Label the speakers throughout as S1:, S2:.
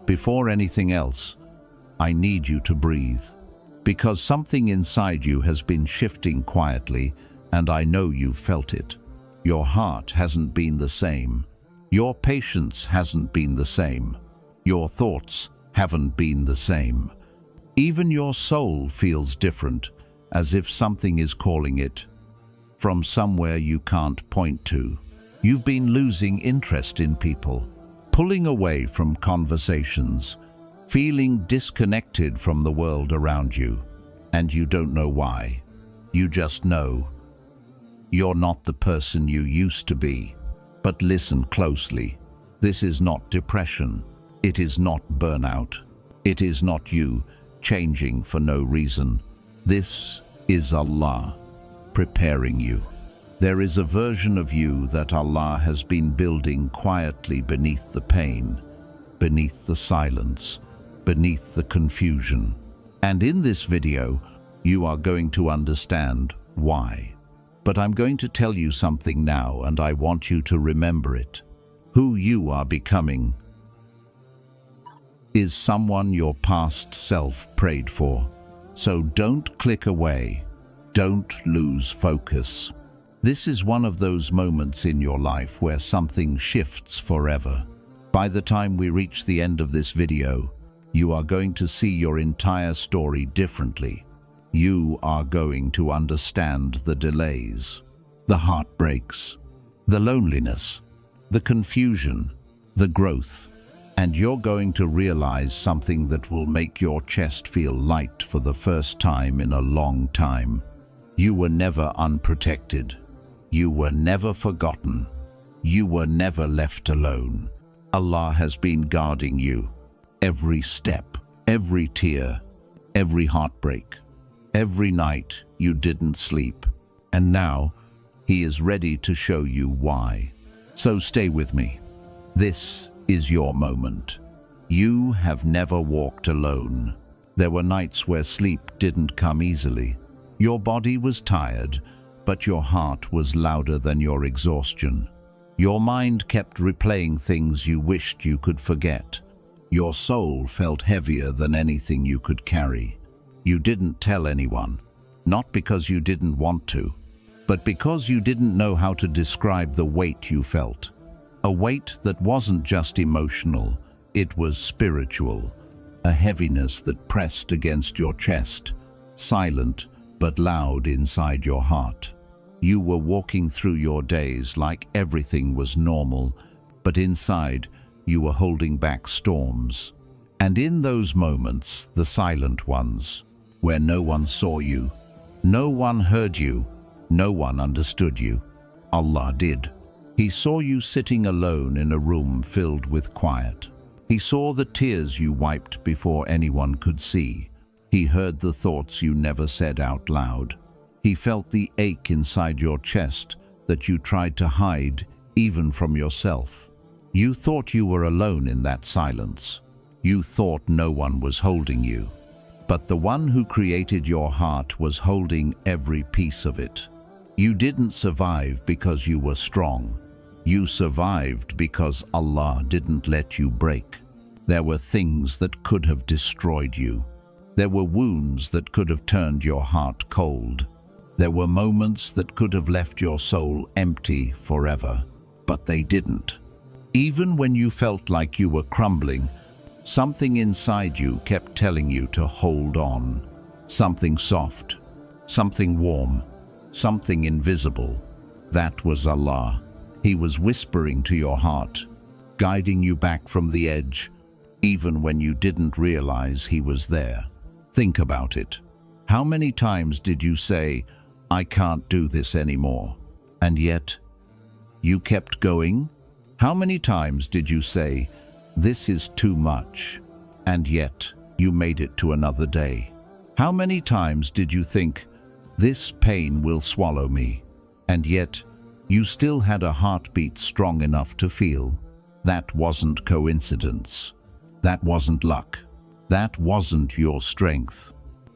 S1: Before anything else, I need you to breathe. Because something inside you has been shifting quietly, and I know you've felt it. Your heart hasn't been the same. Your patience hasn't been the same. Your thoughts haven't been the same. Even your soul feels different, as if something is calling it from somewhere you can't point to. You've been losing interest in people, pulling away from conversations, feeling disconnected from the world around you, and you don't know why. You just know you're not the person you used to be. But listen closely. This is not depression. It is not burnout. It is not you changing for no reason. This is Allah preparing you. There is a version of you that Allah has been building quietly beneath the pain, beneath the silence, beneath the confusion. And in this video, you are going to understand why. But I'm going to tell you something now, and I want you to remember it. Who you are becoming is someone your past self prayed for. So don't click away. Don't lose focus. This is one of those moments in your life where something shifts forever. By the time we reach the end of this video, you are going to see your entire story differently. You are going to understand the delays, the heartbreaks, the loneliness, the confusion, the growth, and you're going to realize something that will make your chest feel light for the first time in a long time. You were never unprotected. You were never forgotten. You were never left alone. Allah has been guarding you. Every step, every tear, every heartbreak, every night you didn't sleep. And now, He is ready to show you why. So stay with me. This is your moment. You have never walked alone. There were nights where sleep didn't come easily. Your body was tired, but your heart was louder than your exhaustion. Your mind kept replaying things you wished you could forget. Your soul felt heavier than anything you could carry. You didn't tell anyone, not because you didn't want to, but because you didn't know how to describe the weight you felt. A weight that wasn't just emotional, it was spiritual, a heaviness that pressed against your chest, silent but loud inside your heart. You were walking through your days like everything was normal, but inside you were holding back storms. And in those moments, the silent ones, where no one saw you, no one heard you, no one understood you, Allah did. He saw you sitting alone in a room filled with quiet. He saw the tears you wiped before anyone could see. He heard the thoughts you never said out loud. He felt the ache inside your chest that you tried to hide even from yourself. You thought you were alone in that silence. You thought no one was holding you. But the one who created your heart was holding every piece of it. You didn't survive because you were strong. You survived because Allah didn't let you break. There were things that could have destroyed you. There were wounds that could have turned your heart cold. There were moments that could have left your soul empty forever, but they didn't. Even when you felt like you were crumbling, something inside you kept telling you to hold on. Something soft, something warm, something invisible. That was Allah. He was whispering to your heart, guiding you back from the edge, even when you didn't realize He was there. Think about it. How many times did you say, "I can't do this anymore," and yet you kept going? How many times did you say, "This is too much," and yet you made it to another day? How many times did you think, "This pain will swallow me," and yet you still had a heartbeat strong enough to feel? That wasn't coincidence. That wasn't luck. That wasn't your strength.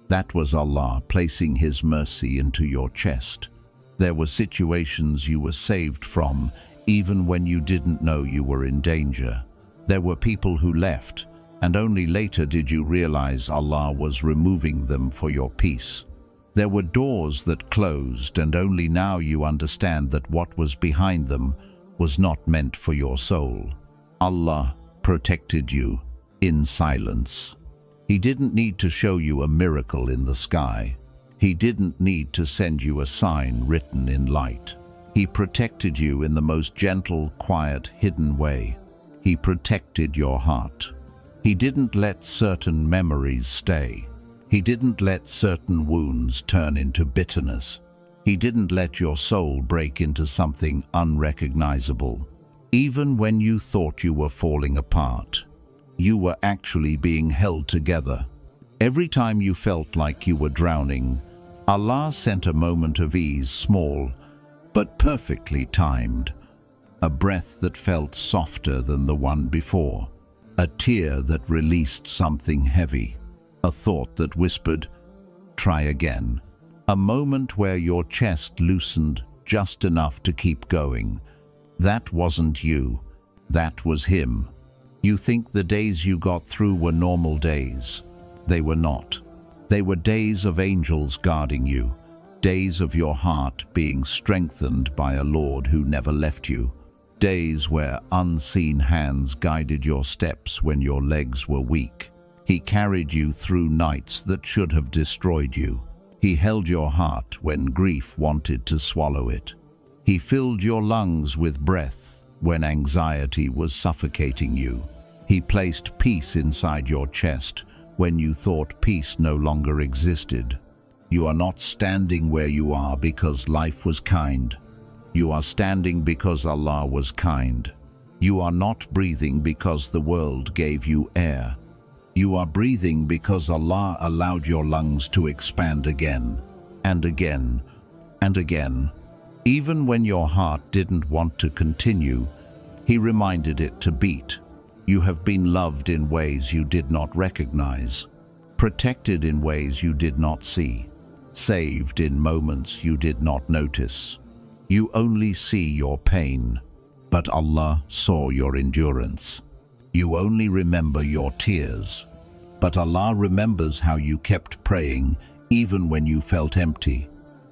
S1: That was Allah placing His mercy into your chest. There were situations you were saved from, even when you didn't know you were in danger. There were people who left, and only later did you realize Allah was removing them for your peace. There were doors that closed, and only now you understand that what was behind them was not meant for your soul. Allah protected you in silence. He didn't need to show you a miracle in the sky. He didn't need to send you a sign written in light. He protected you in the most gentle, quiet, hidden way. He protected your heart. He didn't let certain memories stay. He didn't let certain wounds turn into bitterness. He didn't let your soul break into something unrecognizable. Even when you thought you were falling apart, you were actually being held together. Every time you felt like you were drowning, Allah sent a moment of ease, small but perfectly timed. A breath that felt softer than the one before. A tear that released something heavy. A thought that whispered, "Try again." A moment where your chest loosened just enough to keep going. That wasn't you. That was Him. You think the days you got through were normal days. They were not. They were days of angels guarding you. Days of your heart being strengthened by a Lord who never left you. Days where unseen hands guided your steps when your legs were weak. He carried you through nights that should have destroyed you. He held your heart when grief wanted to swallow it. He filled your lungs with breath when anxiety was suffocating you. He placed peace inside your chest when you thought peace no longer existed. You are not standing where you are because life was kind. You are standing because Allah was kind. You are not breathing because the world gave you air. You are breathing because Allah allowed your lungs to expand again, and again, and again. Even when your heart didn't want to continue, He reminded it to beat. You have been loved in ways you did not recognize, protected in ways you did not see, saved in moments you did not notice. You only see your pain, but Allah saw your endurance. You only remember your tears, but Allah remembers how you kept praying even when you felt empty.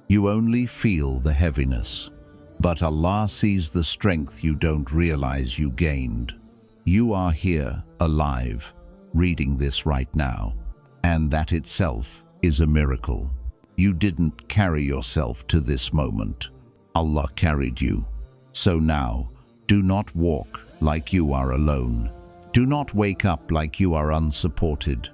S1: You only feel the heaviness, but Allah sees the strength you don't realize you gained. You are here, alive, reading this right now, and that itself is a miracle. You didn't carry yourself to this moment. Allah carried you. So now, do not walk like you are alone. Do not wake up like you are unsupported.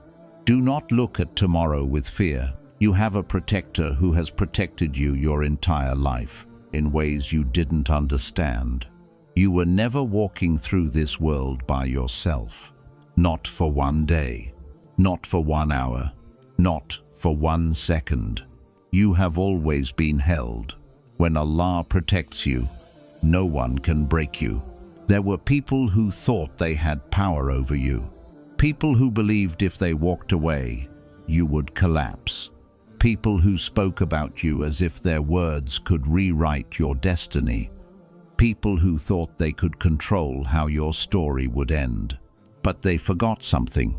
S1: Do not look at tomorrow with fear. You have a protector who has protected you your entire life in ways you didn't understand. You were never walking through this world by yourself. Not for one day. Not for 1 hour. Not for 1 second. You have always been held. When Allah protects you, no one can break you. There were people who thought they had power over you. People who believed if they walked away, you would collapse. People who spoke about you as if their words could rewrite your destiny. People who thought they could control how your story would end. But they forgot something.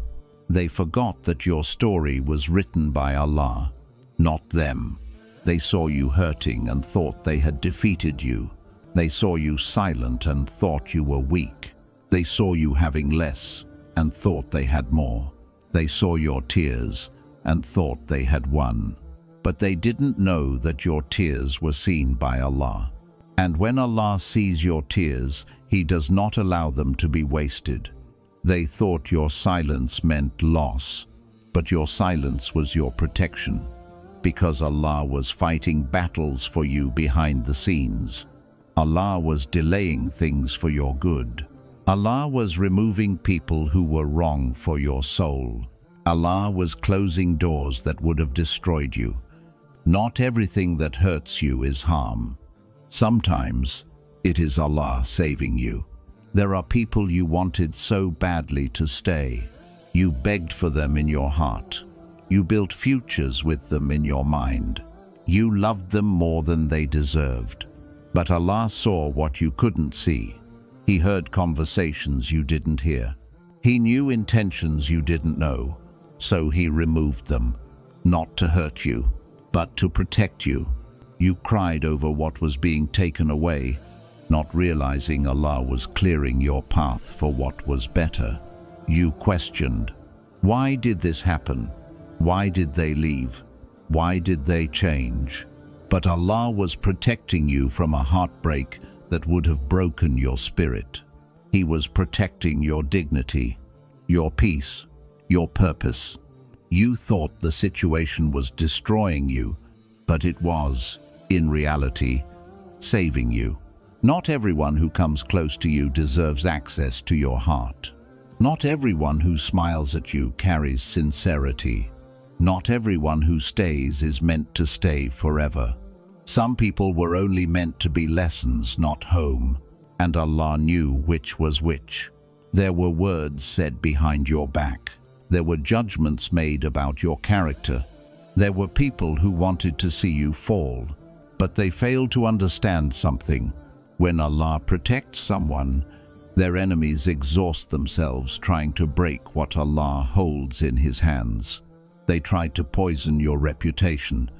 S1: They forgot that your story was written by Allah, not them. They saw you hurting and thought they had defeated you. They saw you silent and thought you were weak. They saw you having less and thought they had more. They saw your tears and thought they had won. But they didn't know that your tears were seen by Allah. And when Allah sees your tears, He does not allow them to be wasted. They thought your silence meant loss, but your silence was your protection. Because Allah was fighting battles for you behind the scenes. Allah was delaying things for your good. Allah was removing people who were wrong for your soul. Allah was closing doors that would have destroyed you. Not everything that hurts you is harm. Sometimes it is Allah saving you. There are people you wanted so badly to stay. You begged for them in your heart. You built futures with them in your mind. You loved them more than they deserved. But Allah saw what you couldn't see. He heard conversations you didn't hear. He knew intentions you didn't know, so he removed them, not to hurt you, but to protect you. You cried over what was being taken away, not realizing Allah was clearing your path for what was better. You questioned, why did this happen? Why did they leave? Why did they change? But Allah was protecting you from a heartbreak that would have broken your spirit. He was protecting your dignity, your peace, your purpose. You thought the situation was destroying you, but it was, in reality, saving you. Not everyone who comes close to you deserves access to your heart. Not everyone who smiles at you carries sincerity. Not everyone who stays is meant to stay forever. Some people were only meant to be lessons, not home, and Allah knew which was which. There were words said behind your back. There were judgments made about your character. There were people who wanted to see you fall, but they failed to understand something. When Allah protects someone, their enemies exhaust themselves trying to break what Allah holds in His hands. They tried to poison your reputation.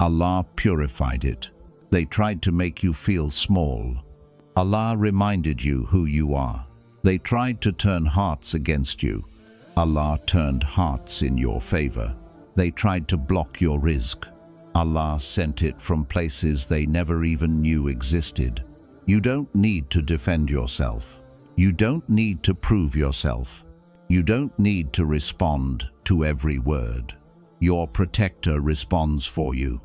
S1: Allah purified it. They tried to make you feel small. Allah reminded you who you are. They tried to turn hearts against you. Allah turned hearts in your favor. They tried to block your rizq. Allah sent it from places they never even knew existed. You don't need to defend yourself. You don't need to prove yourself. You don't need to respond to every word. Your protector responds for you.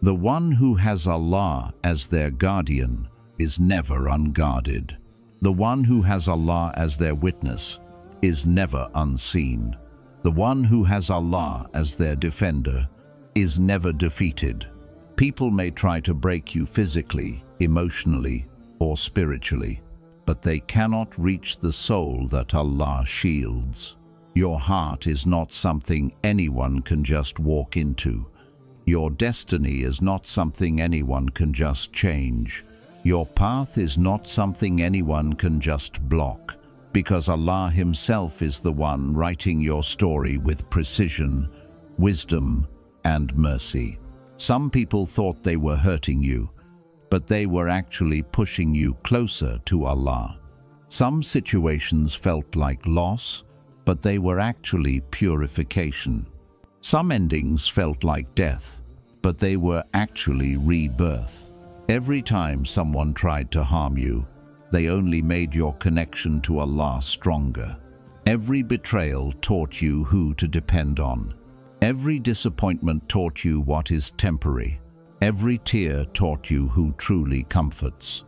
S1: The one who has Allah as their guardian is never unguarded. The one who has Allah as their witness is never unseen. The one who has Allah as their defender is never defeated. People may try to break you physically, emotionally, or spiritually, but they cannot reach the soul that Allah shields. Your heart is not something anyone can just walk into. Your destiny is not something anyone can just change. Your path is not something anyone can just block, because Allah Himself is the one writing your story with precision, wisdom, and mercy. Some people thought they were hurting you, but they were actually pushing you closer to Allah. Some situations felt like loss, but they were actually purification. Some endings felt like death, but they were actually rebirth. Every time someone tried to harm you, they only made your connection to Allah stronger. Every betrayal taught you who to depend on. Every disappointment taught you what is temporary. Every tear taught you who truly comforts.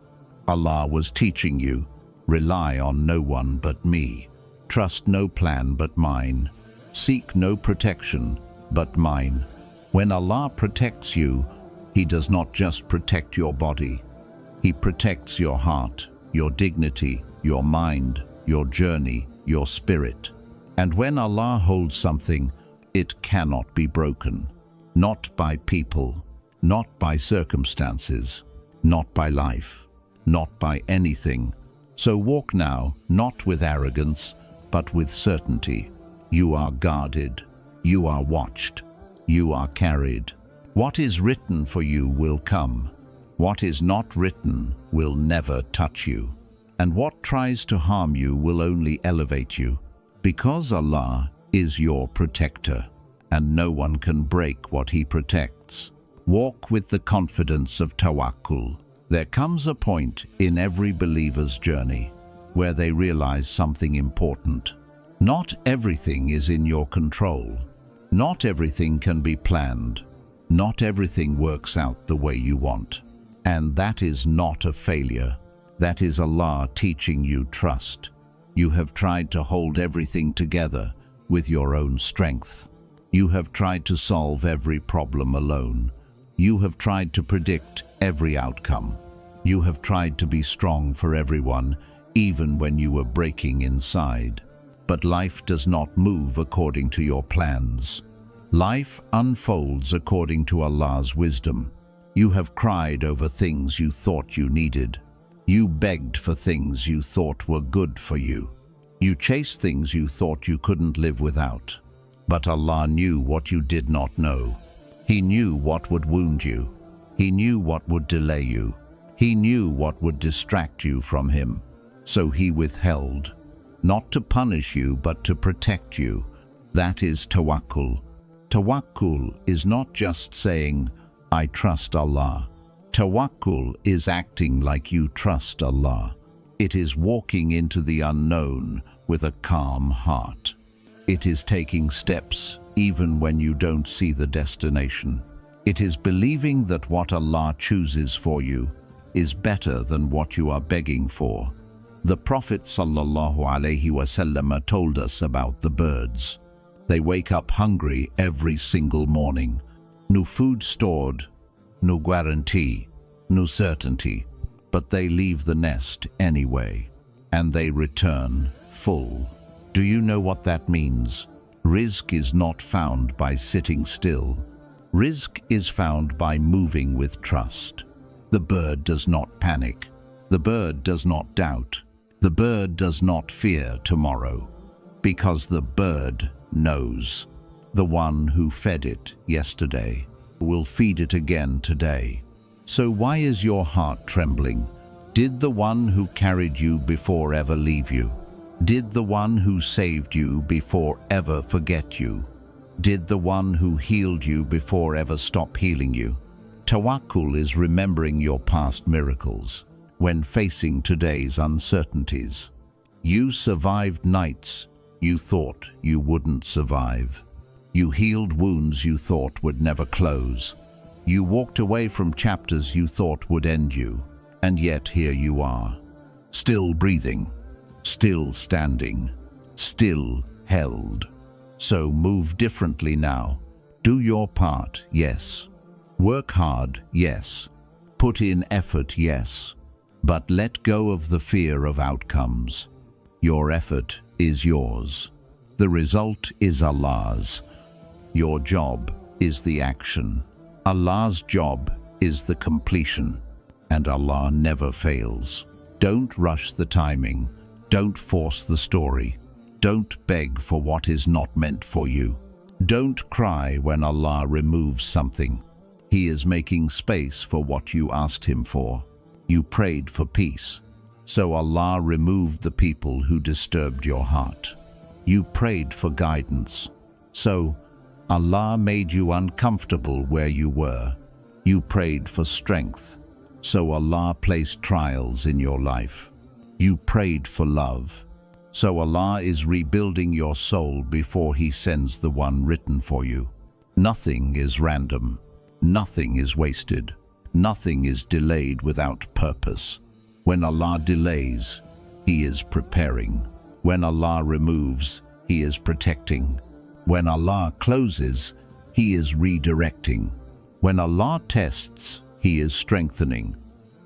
S1: Allah was teaching you, rely on no one but me. Trust no plan but mine. Seek no protection but mine. When Allah protects you, He does not just protect your body. He protects your heart, your dignity, your mind, your journey, your spirit. And when Allah holds something, it cannot be broken. Not by people, not by circumstances, not by life, not by anything. So walk now, not with arrogance, but with certainty. You are guarded, you are watched, you are carried. What is written for you will come. What is not written will never touch you. And what tries to harm you will only elevate you, because Allah is your protector, and no one can break what He protects. Walk with the confidence of Tawakkul. There comes a point in every believer's journey where they realize something important. Not everything is in your control. Not everything can be planned. Not everything works out the way you want. And that is not a failure. That is Allah teaching you trust. You have tried to hold everything together with your own strength. You have tried to solve every problem alone. You have tried to predict every outcome. You have tried to be strong for everyone, even when you were breaking inside. But life does not move according to your plans. Life unfolds according to Allah's wisdom. You have cried over things you thought you needed. You begged for things you thought were good for you. You chased things you thought you couldn't live without. But Allah knew what you did not know. He knew what would wound you. He knew what would delay you. He knew what would distract you from Him. So He withheld, not to punish you but to protect you. That is tawakkul. Tawakkul is not just saying, I trust Allah. Tawakkul is acting like you trust Allah. It is walking into the unknown with a calm heart. It is taking steps even when you don't see the destination. It is believing that what Allah chooses for you is better than what you are begging for. The Prophet ﷺ told us about the birds. They wake up hungry every single morning. No food stored, no guarantee, no certainty, but they leave the nest anyway, and they return full. Do you know what that means? Rizq is not found by sitting still. Rizq is found by moving with trust. The bird does not panic. The bird does not doubt. The bird does not fear tomorrow, because the bird knows the one who fed it yesterday will feed it again today. So why is your heart trembling? Did the one who carried you before ever leave you? Did the one who saved you before ever forget you? Did the one who healed you before ever stop healing you? Tawakkul is remembering your past miracles when facing today's uncertainties. You survived nights you thought you wouldn't survive. You healed wounds you thought would never close. You walked away from chapters you thought would end you, and yet here you are, still breathing, still standing, still held. So move differently now. Do your part, yes. Work hard, yes. Put in effort, yes. But let go of the fear of outcomes. Your effort is yours. The result is Allah's. Your job is the action. Allah's job is the completion, and Allah never fails. Don't rush the timing. Don't force the story. Don't beg for what is not meant for you. Don't cry when Allah removes something. He is making space for what you asked Him for. You prayed for peace, so Allah removed the people who disturbed your heart. You prayed for guidance, so Allah made you uncomfortable where you were. You prayed for strength, so Allah placed trials in your life. You prayed for love, so Allah is rebuilding your soul before He sends the one written for you. Nothing is random. Nothing is wasted. Nothing is delayed without purpose. When Allah delays, He is preparing. When Allah removes, He is protecting. When Allah closes, He is redirecting. When Allah tests, He is strengthening.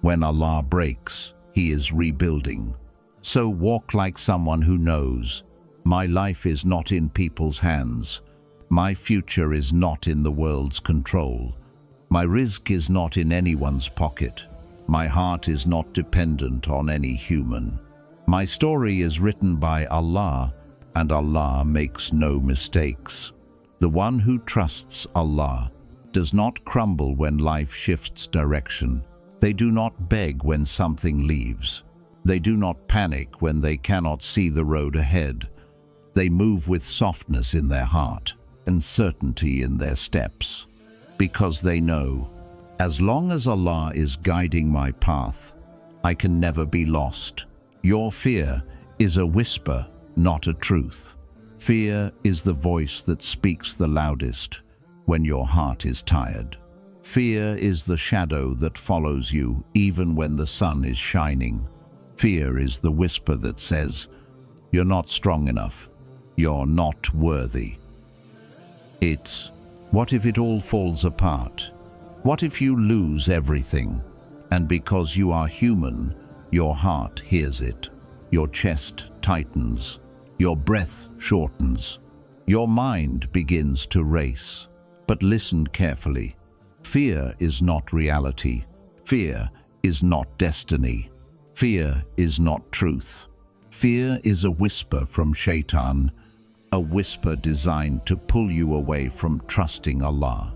S1: When Allah breaks, He is rebuilding. So walk like someone who knows, my life is not in people's hands. My future is not in the world's control. My rizq is not in anyone's pocket. My heart is not dependent on any human. My story is written by Allah, and Allah makes no mistakes. The one who trusts Allah does not crumble when life shifts direction. They do not beg when something leaves. They do not panic when they cannot see the road ahead. They move with softness in their heart and certainty in their steps, because they know, as long as Allah is guiding my path, I can never be lost. Your fear is a whisper, not a truth. Fear is the voice that speaks the loudest when your heart is tired. Fear is the shadow that follows you even when the sun is shining. Fear is the whisper that says, you're not strong enough. You're not worthy. It's, what if it all falls apart? What if you lose everything? And because you are human, your heart hears it. Your chest tightens. Your breath shortens. Your mind begins to race. But listen carefully. Fear is not reality. Fear is not destiny. Fear is not truth. Fear is a whisper from Shaitan, a whisper designed to pull you away from trusting Allah.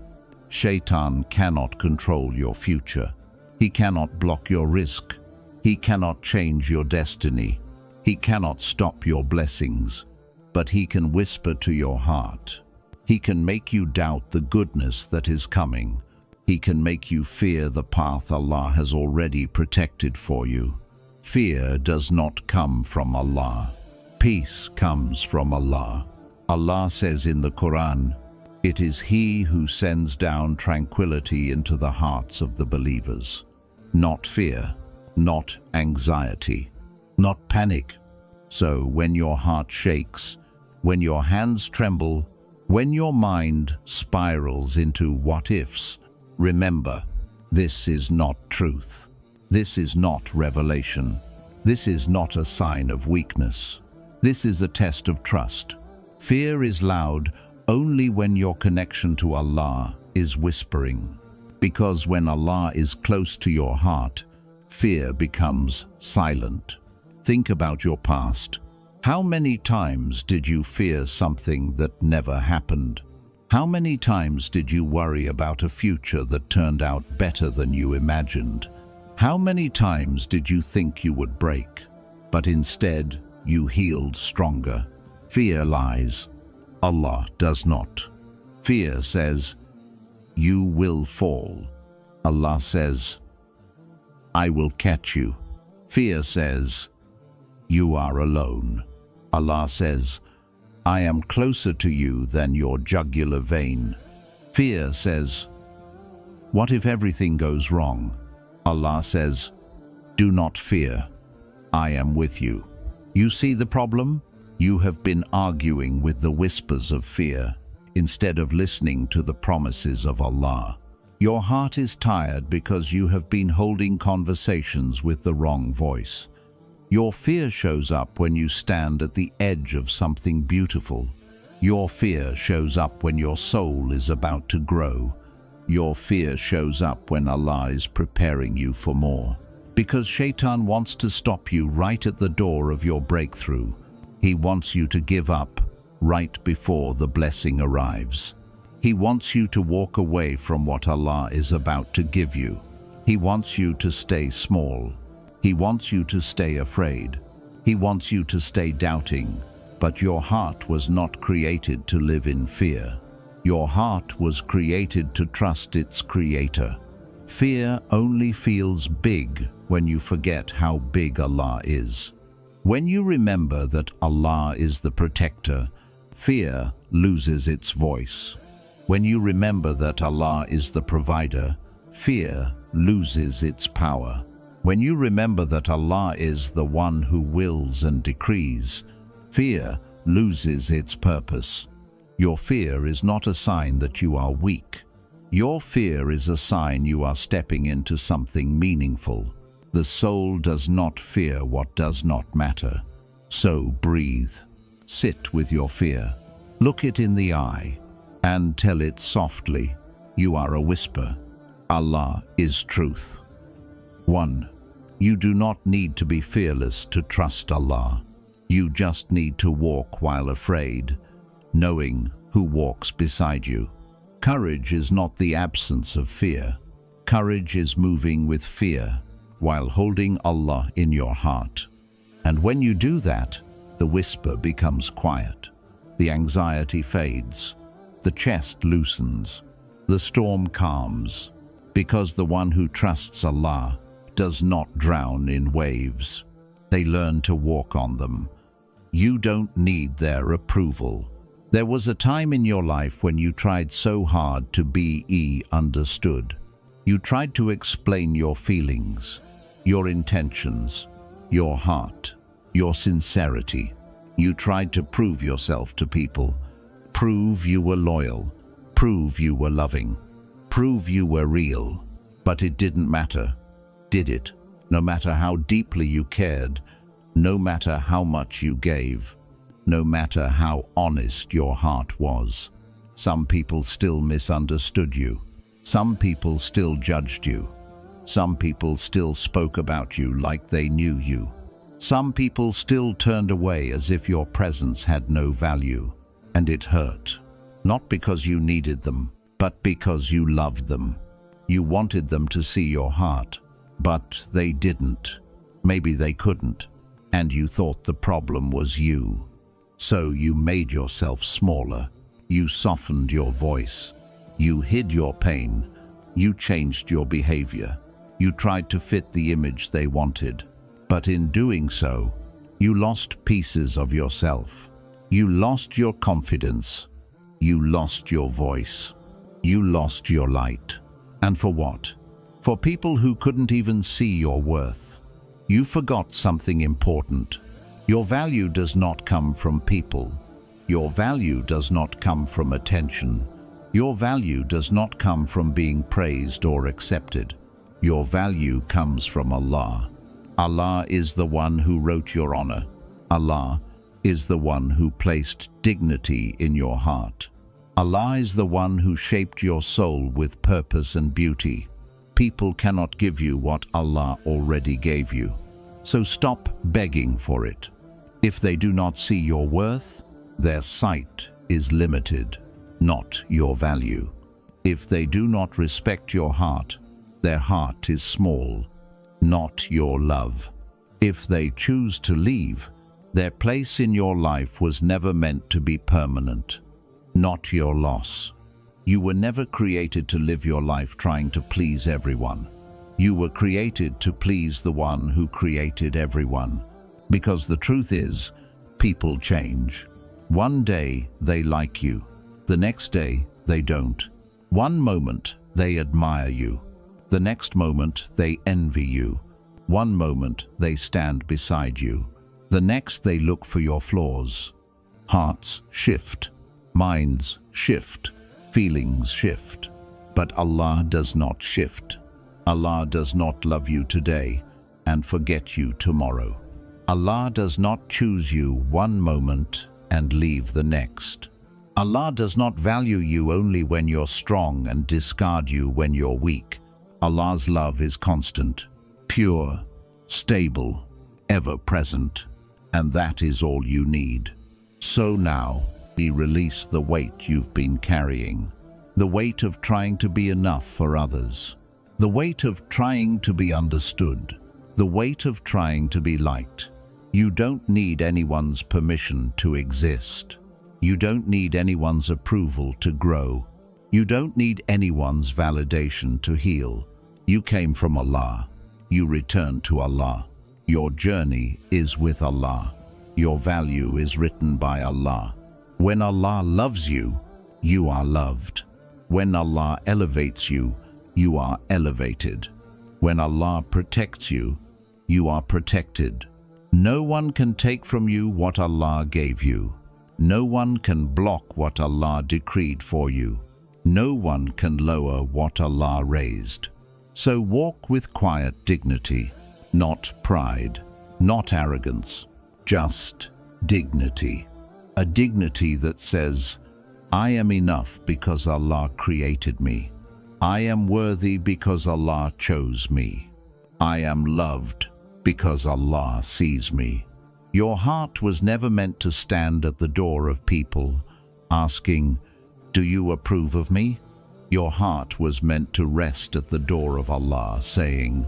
S1: Shaitan cannot control your future. He cannot block your risk. He cannot change your destiny. He cannot stop your blessings. But he can whisper to your heart. He can make you doubt the goodness that is coming. He can make you fear the path Allah has already protected for you. Fear does not come from Allah. Peace comes from Allah. Allah says in the Quran, "It is He who sends down tranquility into the hearts of the believers." Not fear, not anxiety, not panic. So when your heart shakes, when your hands tremble, when your mind spirals into what-ifs, remember, this is not truth. This is not revelation. This is not a sign of weakness. This is a test of trust. Fear is loud only when your connection to Allah is whispering. Because when Allah is close to your heart, fear becomes silent. Think about your past. How many times did you fear something that never happened? How many times did you worry about a future that turned out better than you imagined? How many times did you think you would break, but instead you healed stronger? Fear lies. Allah does not. Fear says, "You will fall." Allah says, "I will catch you." Fear says, "You are alone." Allah says, "I am closer to you than your jugular vein." Fear says, "What if everything goes wrong?" Allah says, "Do not fear. I am with you." You see the problem? You have been arguing with the whispers of fear instead of listening to the promises of Allah. Your heart is tired because you have been holding conversations with the wrong voice. Your fear shows up when you stand at the edge of something beautiful. Your fear shows up when your soul is about to grow. Your fear shows up when Allah is preparing you for more. Because Shaitan wants to stop you right at the door of your breakthrough. He wants you to give up right before the blessing arrives. He wants you to walk away from what Allah is about to give you. He wants you to stay small. He wants you to stay afraid. He wants you to stay doubting. But your heart was not created to live in fear. Your heart was created to trust its Creator. Fear only feels big when you forget how big Allah is. When you remember that Allah is the protector, fear loses its voice. When you remember that Allah is the provider, fear loses its power. When you remember that Allah is the one who wills and decrees, fear loses its purpose. Your fear is not a sign that you are weak. Your fear is a sign you are stepping into something meaningful. The soul does not fear what does not matter. So breathe. Sit with your fear. Look it in the eye and tell it softly, "You are a whisper. Allah is truth." 1. You do not need to be fearless to trust Allah. You just need to walk while afraid, knowing who walks beside you. Courage is not the absence of fear. Courage is moving with fear while holding Allah in your heart. And when you do that, the whisper becomes quiet. The anxiety fades. The chest loosens. The storm calms. Because the one who trusts Allah does not drown in waves. They learn to walk on them. You don't need their approval. There was a time in your life when you tried so hard to be understood. You tried to explain your feelings, your intentions, your heart, your sincerity. You tried to prove yourself to people. Prove you were loyal. Prove you were loving. Prove you were real. But it didn't matter, did it? No matter how deeply you cared, no matter how much you gave, no matter how honest your heart was. Some people still misunderstood you. Some people still judged you. Some people still spoke about you like they knew you. Some people still turned away as if your presence had no value, and it hurt. Not because you needed them, but because you loved them. You wanted them to see your heart, but they didn't. Maybe they couldn't, and you thought the problem was you. So you made yourself smaller. You softened your voice. You hid your pain. You changed your behavior. You tried to fit the image they wanted. But in doing so, you lost pieces of yourself. You lost your confidence. You lost your voice. You lost your light. And for what? For people who couldn't even see your worth. You forgot something important. Your value does not come from people. Your value does not come from attention. Your value does not come from being praised or accepted. Your value comes from Allah. Allah is the one who wrote your honor. Allah is the one who placed dignity in your heart. Allah is the one who shaped your soul with purpose and beauty. People cannot give you what Allah already gave you. So stop begging for it. If they do not see your worth, their sight is limited, not your value. If they do not respect your heart, their heart is small, not your love. If they choose to leave, their place in your life was never meant to be permanent, not your loss. You were never created to live your life trying to please everyone. You were created to please the one who created everyone. Because the truth is, people change. One day they like you, the next day they don't. One moment they admire you, the next moment they envy you. One moment they stand beside you, the next they look for your flaws. Hearts shift, minds shift, feelings shift. But Allah does not shift. Allah does not love you today and forget you tomorrow. Allah does not choose you one moment and leave the next. Allah does not value you only when you're strong and discard you when you're weak. Allah's love is constant, pure, stable, ever present, and that is all you need. So now, release the weight you've been carrying, the weight of trying to be enough for others, the weight of trying to be understood, the weight of trying to be liked. You don't need anyone's permission to exist. You don't need anyone's approval to grow. You don't need anyone's validation to heal. You came from Allah. You return to Allah. Your journey is with Allah. Your value is written by Allah. When Allah loves you, you are loved. When Allah elevates you, you are elevated. When Allah protects you, you are protected. No one can take from you what Allah gave you. No one can block what Allah decreed for you. No one can lower what Allah raised. So walk with quiet dignity, not pride, not arrogance, just dignity. A dignity that says, I am enough because Allah created me. I am worthy because Allah chose me. I am loved because Allah sees me. Your heart was never meant to stand at the door of people asking, do you approve of me? Your heart was meant to rest at the door of Allah saying,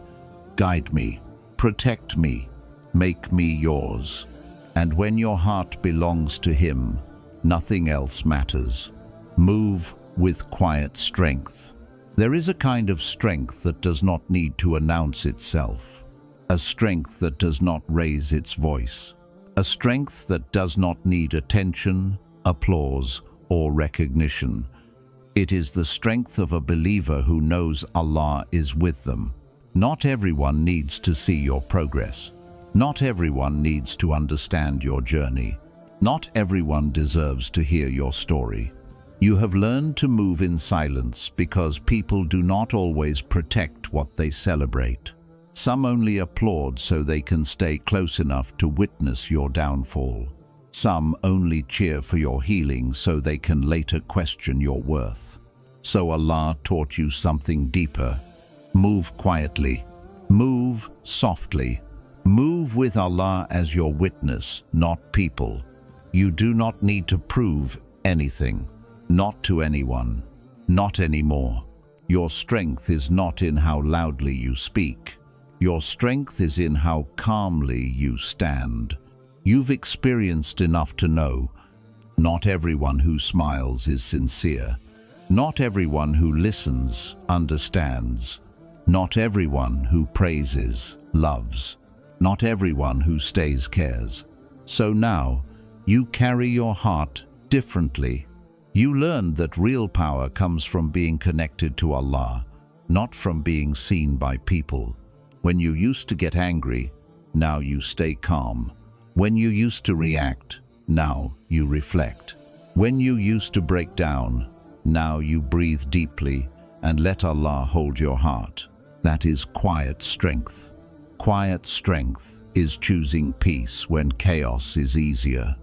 S1: guide me, protect me, make me yours. And when your heart belongs to Him, nothing else matters. Move with quiet strength. There is a kind of strength that does not need to announce itself, a strength that does not raise its voice, a strength that does not need attention, applause, or recognition. It is the strength of a believer who knows Allah is with them. Not everyone needs to see your progress. Not everyone needs to understand your journey. Not everyone deserves to hear your story. You have learned to move in silence because people do not always protect what they celebrate. Some only applaud so they can stay close enough to witness your downfall. Some only cheer for your healing so they can later question your worth. So Allah taught you something deeper. Move quietly. Move softly. Move with Allah as your witness, not people. You do not need to prove anything, not to anyone, not anymore. Your strength is not in how loudly you speak. Your strength is in how calmly you stand. You've experienced enough to know, not everyone who smiles is sincere. Not everyone who listens understands. Not everyone who praises loves. Not everyone who stays cares. So now, you carry your heart differently. You learned that real power comes from being connected to Allah, not from being seen by people. When you used to get angry, now you stay calm. When you used to react, now you reflect. When you used to break down, now you breathe deeply and let Allah hold your heart. That is quiet strength. Quiet strength is choosing peace when chaos is easier.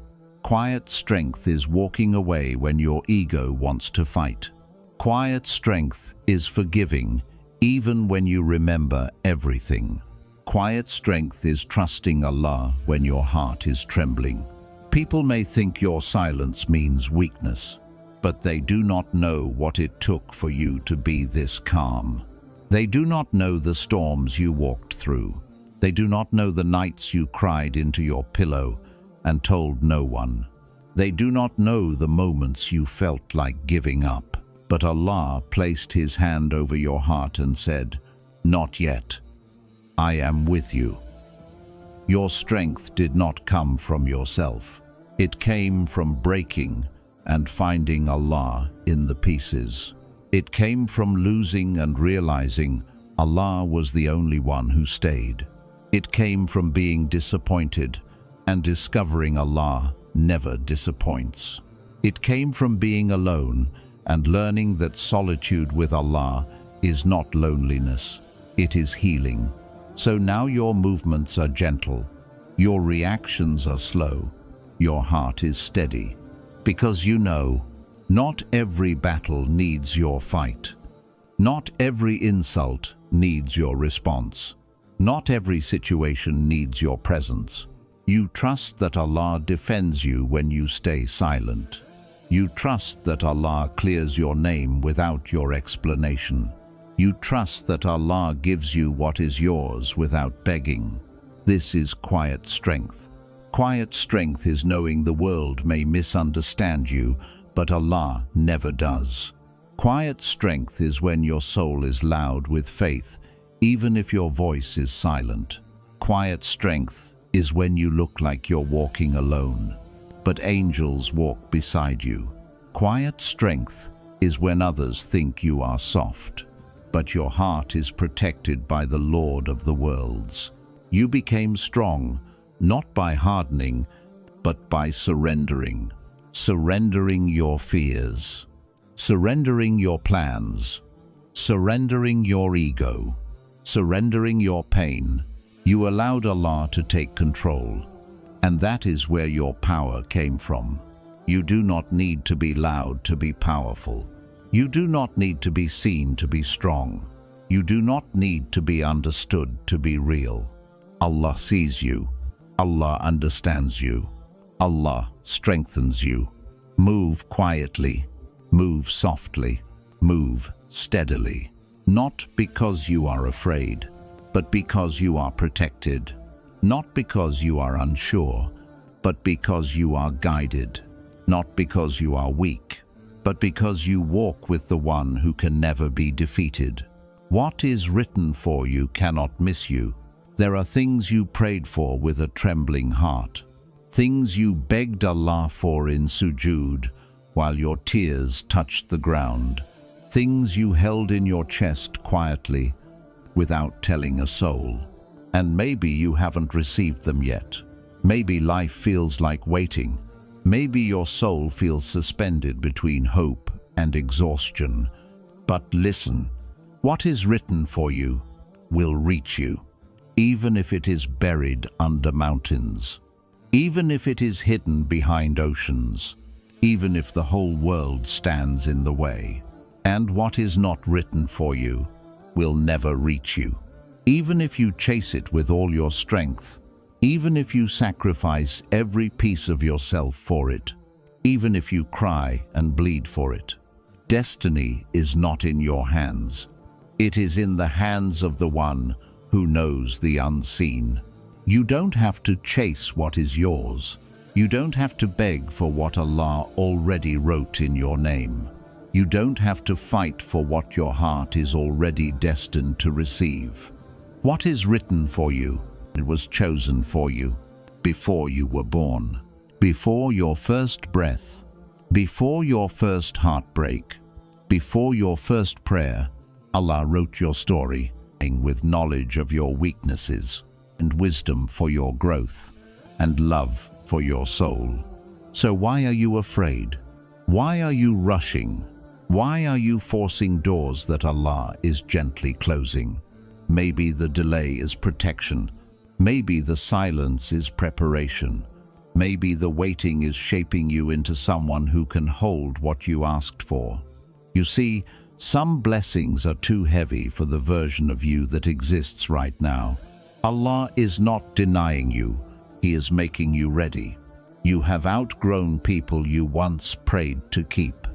S1: Quiet strength is walking away when your ego wants to fight. Quiet strength is forgiving even when you remember everything. Quiet strength is trusting Allah when your heart is trembling. People may think your silence means weakness, but they do not know what it took for you to be this calm. They do not know the storms you walked through. They do not know the nights you cried into your pillow and told no one. They do not know the moments you felt like giving up. But Allah placed His hand over your heart and said, "Not yet. I am with you." Your strength did not come from yourself. It came from breaking and finding Allah in the pieces. It came from losing and realizing Allah was the only one who stayed. It came from being disappointed and discovering Allah never disappoints. It came from being alone and learning that solitude with Allah is not loneliness, it is healing. So now your movements are gentle, your reactions are slow, your heart is steady, because you know, not every battle needs your fight. Not every insult needs your response. Not every situation needs your presence. You trust that Allah defends you when you stay silent. You trust that Allah clears your name without your explanation. You trust that Allah gives you what is yours without begging. This is quiet strength. Quiet strength is knowing the world may misunderstand you, but Allah never does. Quiet strength is when your soul is loud with faith, even if your voice is silent. Quiet strength is when you look like you're walking alone, but angels walk beside you. Quiet strength is when others think you are soft, but your heart is protected by the Lord of the worlds. You became strong, not by hardening, but by surrendering. Surrendering your fears, surrendering your plans, surrendering your ego, surrendering your pain. You allowed Allah to take control, and that is where your power came from. You do not need to be loud to be powerful. You do not need to be seen to be strong. You do not need to be understood to be real. Allah sees you. Allah understands you. Allah strengthens you. Move quietly. Move softly. Move steadily. Not because you are afraid, but because you are protected. Not because you are unsure, but because you are guided. Not because you are weak, but because you walk with the one who can never be defeated. What is written for you cannot miss you. There are things you prayed for with a trembling heart. Things you begged Allah for in sujood while your tears touched the ground. Things you held in your chest quietly without telling a soul. And maybe you haven't received them yet. Maybe life feels like waiting. Maybe your soul feels suspended between hope and exhaustion. But listen, what is written for you will reach you, even if it is buried under mountains, even if it is hidden behind oceans, even if the whole world stands in the way. And what is not written for you will never reach you. Even if you chase it with all your strength, even if you sacrifice every piece of yourself for it, even if you cry and bleed for it, destiny is not in your hands. It is in the hands of the one who knows the unseen. You don't have to chase what is yours. You don't have to beg for what Allah already wrote in your name. You don't have to fight for what your heart is already destined to receive. What is written for you, it was chosen for you before you were born, before your first breath, before your first heartbreak, before your first prayer. Allah wrote your story with knowledge of your weaknesses and wisdom for your growth and love for your soul. So why are you afraid? Why are you rushing? Why are you forcing doors that Allah is gently closing? Maybe the delay is protection. Maybe the silence is preparation. Maybe the waiting is shaping you into someone who can hold what you asked for. You see, some blessings are too heavy for the version of you that exists right now. Allah is not denying you. He is making you ready. You have outgrown people you once prayed to keep.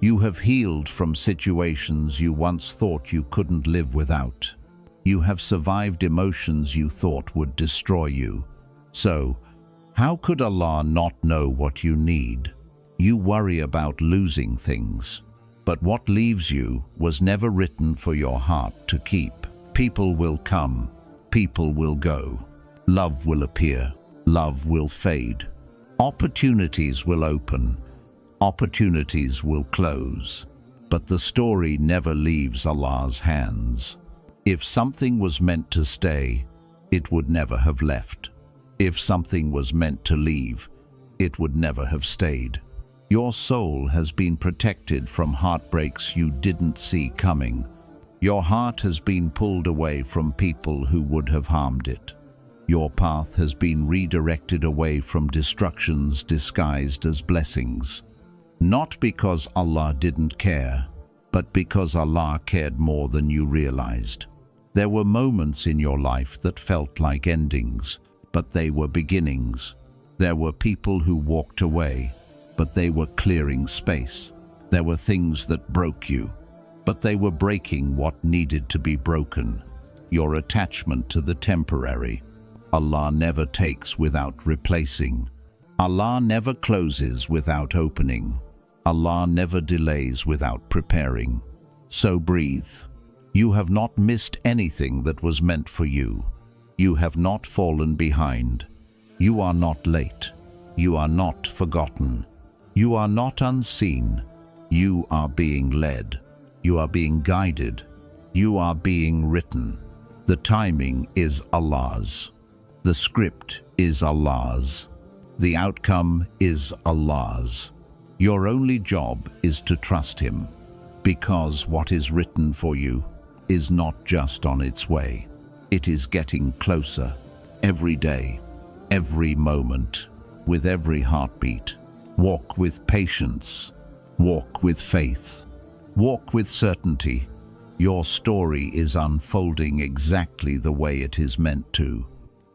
S1: You have healed from situations you once thought you couldn't live without. You have survived emotions you thought would destroy you. So, how could Allah not know what you need? You worry about losing things. But what leaves you was never written for your heart to keep. People will come, people will go. Love will appear, love will fade. Opportunities will open, opportunities will close. But the story never leaves Allah's hands. If something was meant to stay, it would never have left. If something was meant to leave, it would never have stayed. Your soul has been protected from heartbreaks you didn't see coming. Your heart has been pulled away from people who would have harmed it. Your path has been redirected away from destructions disguised as blessings. Not because Allah didn't care, but because Allah cared more than you realized. There were moments in your life that felt like endings, but they were beginnings. There were people who walked away, but they were clearing space. There were things that broke you, but they were breaking what needed to be broken. Your attachment to the temporary. Allah never takes without replacing. Allah never closes without opening. Allah never delays without preparing. So breathe. You have not missed anything that was meant for you. You have not fallen behind. You are not late. You are not forgotten. You are not unseen. You are being led. You are being guided. You are being written. The timing is Allah's. The script is Allah's. The outcome is Allah's. Your only job is to trust Him, because what is written for you is not just on its way. It is getting closer every day, every moment, with every heartbeat. Walk with patience. Walk with faith. Walk with certainty. Your story is unfolding exactly the way it is meant to.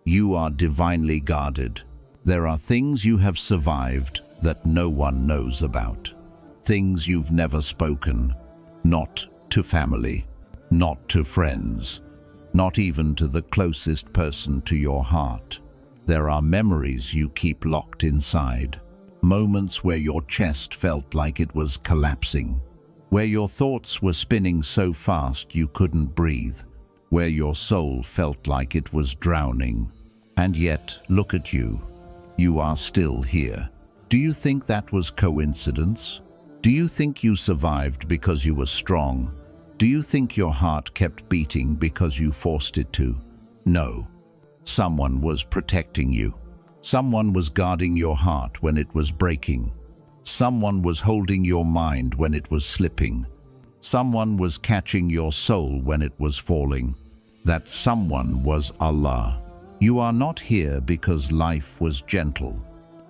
S1: You are divinely guarded. There are things you have survived that no one knows about. Things you've never spoken, not to family, not to friends, not even to the closest person to your heart. There are memories you keep locked inside. Moments where your chest felt like it was collapsing, where your thoughts were spinning so fast you couldn't breathe, where your soul felt like it was drowning. And yet, look at you. You are still here. Do you think that was coincidence? Do you think you survived because you were strong? Do you think your heart kept beating because you forced it to? No. Someone was protecting you. Someone was guarding your heart when it was breaking. Someone was holding your mind when it was slipping. Someone was catching your soul when it was falling. That someone was Allah. You are not here because life was gentle.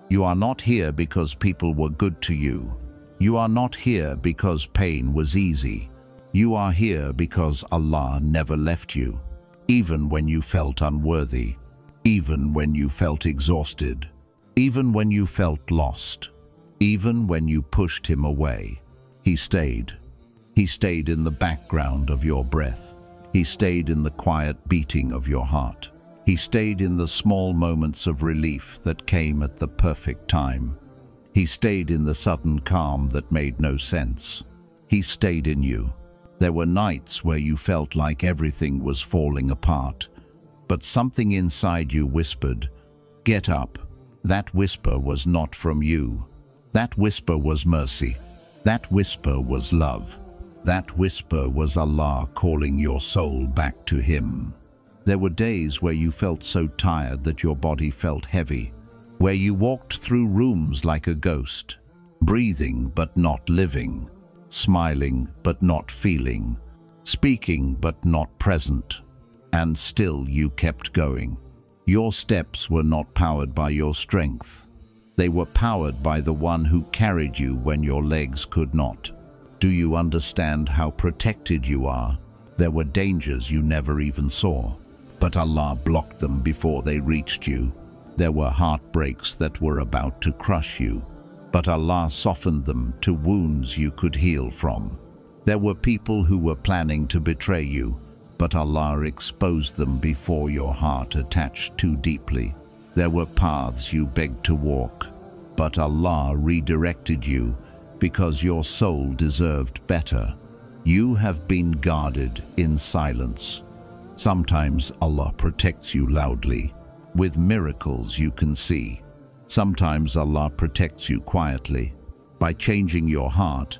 S1: You are not here because people were good to you. You are not here because pain was easy. You are here because Allah never left you. even when you felt unworthy, even when you felt exhausted, even when you felt lost, even when you pushed him away. He stayed. He stayed in the background of your breath. He stayed in the quiet beating of your heart. He stayed in the small moments of relief that came at the perfect time. He stayed in the sudden calm that made no sense. He stayed in you. There were nights where you felt like everything was falling apart, but something inside you whispered, "Get up." That whisper was not from you. That whisper was mercy. That whisper was love. That whisper was Allah calling your soul back to Him. There were days where you felt so tired that your body felt heavy, where you walked through rooms like a ghost, breathing but not living, smiling but not feeling, speaking but not present, and still you kept going. Your steps were not powered by your strength. They were powered by the one who carried you when your legs could not. Do you understand how protected you are? There were dangers you never even saw, but Allah blocked them before they reached you. There were heartbreaks that were about to crush you, but Allah softened them to wounds you could heal from. There were people who were planning to betray you, but Allah exposed them before your heart attached too deeply. There were paths you begged to walk, but Allah redirected you because your soul deserved better. You have been guarded in silence. Sometimes Allah protects you loudly, with miracles you can see. Sometimes Allah protects you quietly, by changing your heart,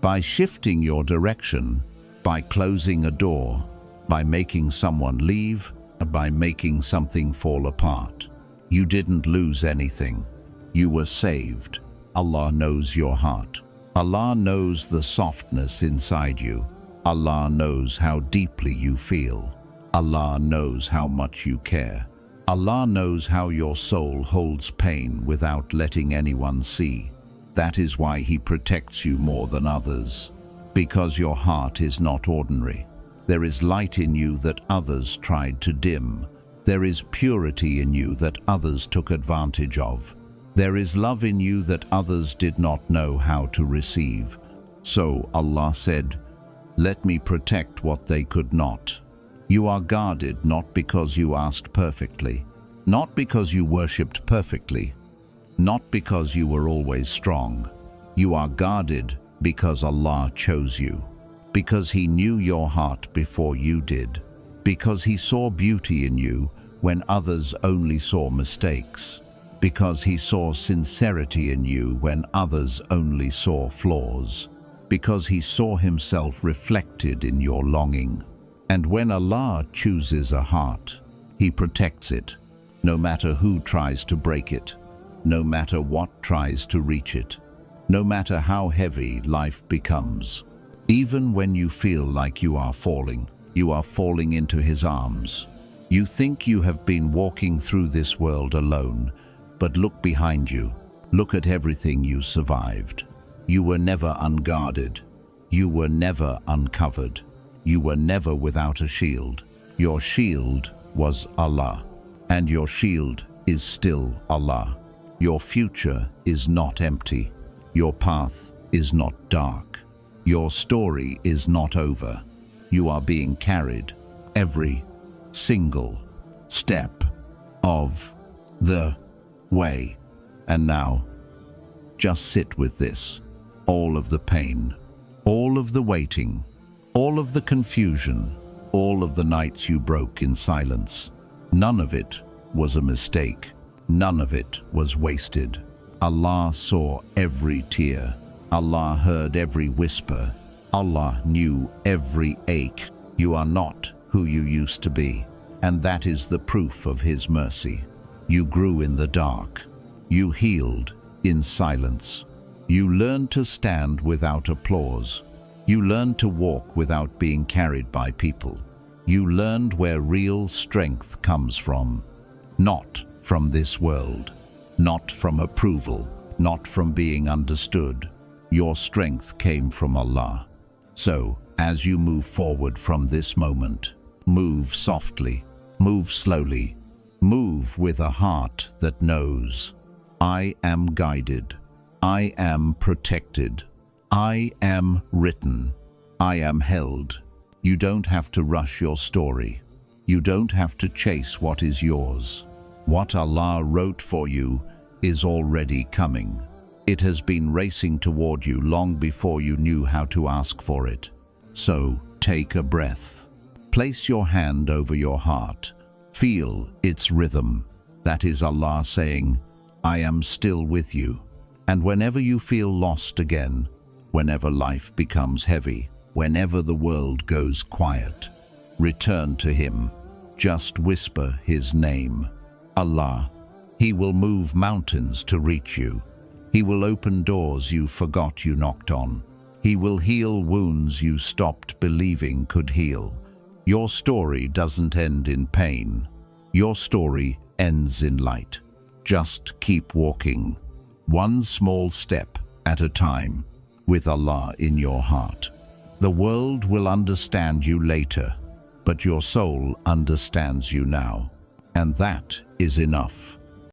S1: by shifting your direction, by closing a door, by making someone leave, by making something fall apart. You didn't lose anything. You were saved. Allah knows your heart. Allah knows the softness inside you. Allah knows how deeply you feel. Allah knows how much you care. Allah knows how your soul holds pain without letting anyone see. That is why He protects you more than others. Because your heart is not ordinary. There is light in you that others tried to dim. There is purity in you that others took advantage of. There is love in you that others did not know how to receive. So Allah said, "Let me protect what they could not." You are guarded not because you asked perfectly, not because you worshipped perfectly, not because you were always strong. You are guarded because Allah chose you, because He knew your heart before you did, because He saw beauty in you when others only saw mistakes, because He saw sincerity in you when others only saw flaws, because He saw Himself reflected in your longing. And when Allah chooses a heart, He protects it, no matter who tries to break it, no matter what tries to reach it, no matter how heavy life becomes. Even when you feel like you are falling into His arms. You think you have been walking through this world alone, but look behind you. Look at everything you survived. You were never unguarded. You were never uncovered. You were never without a shield. Your shield was Allah, and your shield is still Allah. Your future is not empty. Your path is not dark. Your story is not over. You are being carried every single step of the way. And now, just sit with this. All of the pain, all of the waiting, all of the confusion, all of the nights you broke in silence. None of it was a mistake. None of it was wasted. Allah saw every tear. Allah heard every whisper. Allah knew every ache. You are not who you used to be, and that is the proof of His mercy. You grew in the dark. You healed in silence. You learned to stand without applause. You learned to walk without being carried by people. You learned where real strength comes from. Not from this world. Not from approval. Not from being understood. Your strength came from Allah. So, as you move forward from this moment, Move softly, move slowly, move with a heart that knows. I am guided. I am protected. I am written. I am held. You don't have to rush your story. You don't have to chase what is yours. What Allah wrote for you is already coming. It has been racing toward you long before you knew how to ask for it. So take a breath. Place your hand over your heart. Feel its rhythm. That is Allah saying, I am still with you. And whenever you feel lost again, whenever life becomes heavy, whenever the world goes quiet, return to Him. Just whisper His name, Allah. He will move mountains to reach you. He will open doors you forgot you knocked on. He will heal wounds you stopped believing could heal. Your story doesn't end in pain. Your story ends in light. Just keep walking, one small step at a time, with Allah in your heart. The world will understand you later, but your soul understands you now, and that is enough.